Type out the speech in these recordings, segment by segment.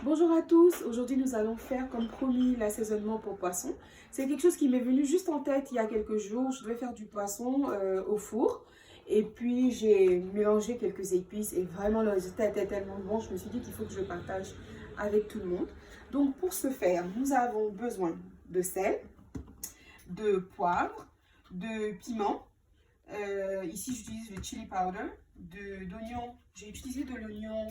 Bonjour à tous, aujourd'hui nous allons faire comme promis l'assaisonnement pour poisson. C'est quelque chose qui m'est venu juste en tête il y a quelques jours. Je devais faire du poisson au four et puis j'ai mélangé quelques épices et vraiment le résultat était tellement bon. Je me suis dit qu'il faut que je partage avec tout le monde. Donc pour ce faire, nous avons besoin de sel, de poivre, de piment. Ici j'utilise le chili powder, d'oignon. J'ai utilisé de l'oignon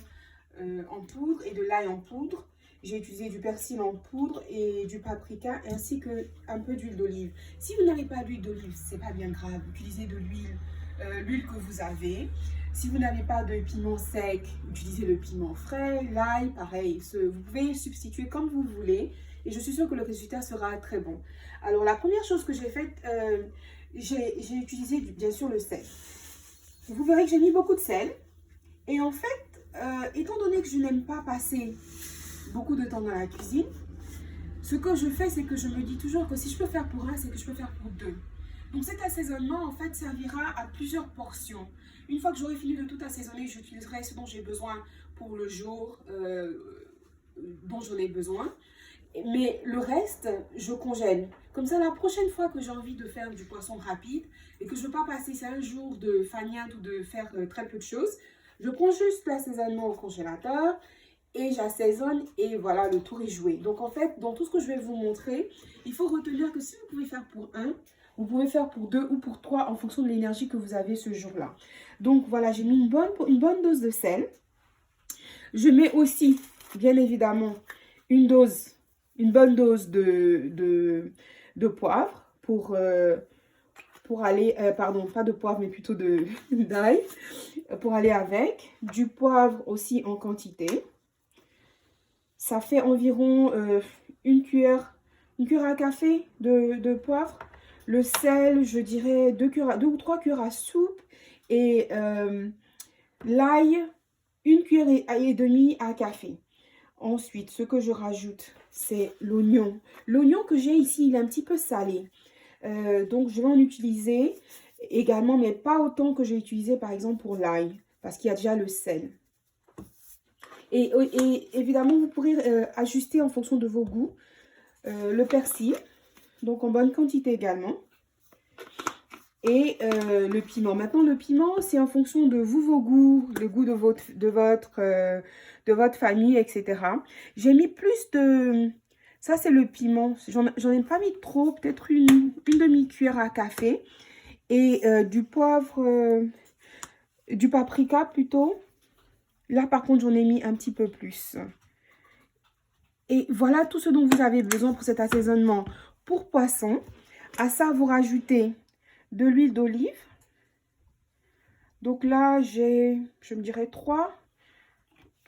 en poudre et de l'ail en poudre. J'ai utilisé du persil en poudre et du paprika ainsi qu'un peu d'huile d'olive. Si vous n'avez pas d'huile d'olive, c'est pas bien grave. Utilisez de l'huile que vous avez. Si vous n'avez pas de piment sec, utilisez le piment frais, l'ail, pareil. Vous pouvez substituer comme vous voulez et je suis sûre que le résultat sera très bon. Alors la première chose que j'ai faite, j'ai utilisé bien sûr le sel. Vous verrez que j'ai mis beaucoup de sel et en fait, étant donné que je n'aime pas passer beaucoup de temps dans la cuisine, ce que je fais, c'est que je me dis toujours que si je peux faire pour un, c'est que je peux faire pour deux. Donc cet assaisonnement, en fait, servira à plusieurs portions. Une fois que j'aurai fini de tout assaisonner, j'utiliserai ce dont j'ai besoin pour le jour dont j'en ai besoin. Mais le reste, je congèle. Comme ça, la prochaine fois que j'ai envie de faire du poisson rapide et que je ne veux pas passer 5 jours de fagnade ou de faire très peu de choses, je prends juste l'assaisonnement au congélateur et j'assaisonne et voilà, le tour est joué. Donc en fait, dans tout ce que je vais vous montrer, il faut retenir que si vous pouvez faire pour un, vous pouvez faire pour deux ou pour trois en fonction de l'énergie que vous avez ce jour-là. Donc voilà, j'ai mis une bonne dose de sel. Je mets aussi, bien évidemment, une bonne dose de poivre pour aller, pardon, pas de poivre, mais plutôt d'ail, pour aller avec. Du poivre aussi en quantité. Ça fait environ une cuillère à café de poivre. Le sel, je dirais 2 ou 3 cuillères à soupe. Et l'ail, 1 cuillère et demie à café. Ensuite, ce que je rajoute, c'est l'oignon. L'oignon que j'ai ici, il est un petit peu salé. Donc, je vais en utiliser également, mais pas autant que j'ai utilisé, par exemple, pour l'ail, parce qu'il y a déjà le sel. Et évidemment, vous pourrez ajuster en fonction de vos goûts. Le persil, donc en bonne quantité également. Et le piment. Maintenant, le piment, c'est en fonction de vous, vos goûts, le goût de votre famille, etc. J'ai mis plus de... Ça, c'est le piment. J'en ai pas mis trop, peut-être une demi-cuillère à café. Et du poivre, du paprika plutôt. Là, par contre, j'en ai mis un petit peu plus. Et voilà tout ce dont vous avez besoin pour cet assaisonnement pour poisson. À ça, vous rajoutez de l'huile d'olive. Donc là, j'ai, je me dirais, 3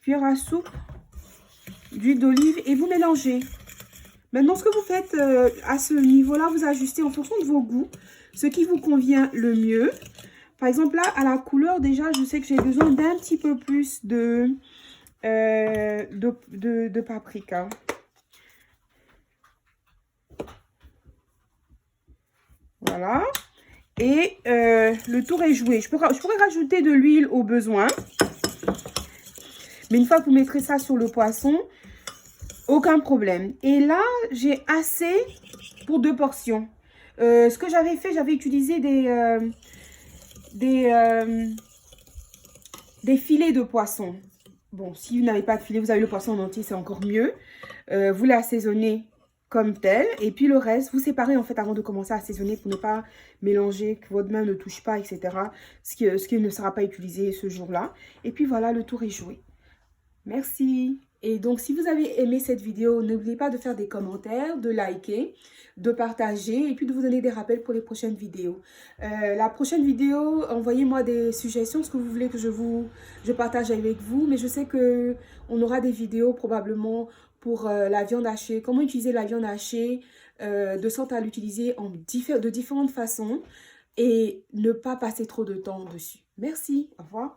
cuillères à soupe d'huile d'olive et vous mélangez. Maintenant, ce que vous faites à ce niveau-là, vous ajustez en fonction de vos goûts, ce qui vous convient le mieux. Par exemple, là, à la couleur, déjà, je sais que j'ai besoin d'un petit peu plus de paprika. Voilà. Et le tour est joué. Je pourrais rajouter de l'huile au besoin. Mais une fois que vous mettrez ça sur le poisson, aucun problème. Et là, j'ai assez pour 2 portions. Ce que j'avais fait, j'avais utilisé des filets de poisson. Bon, si vous n'avez pas de filet, vous avez le poisson en entier, c'est encore mieux. Vous l'assaisonnez comme tel. Et puis le reste, vous séparez en fait avant de commencer à assaisonner pour ne pas mélanger, que votre main ne touche pas, etc. Ce qui ne sera pas utilisé ce jour-là. Et puis voilà, le tour est joué. Merci. Et donc, si vous avez aimé cette vidéo, n'oubliez pas de faire des commentaires, de liker, de partager et puis de vous donner des rappels pour les prochaines vidéos. La prochaine vidéo, envoyez-moi des suggestions, ce que vous voulez que je partage avec vous. Mais je sais qu'on aura des vidéos probablement pour la viande hachée, comment utiliser la viande hachée, de sorte à l'utiliser de différentes façons et ne pas passer trop de temps dessus. Merci, au revoir.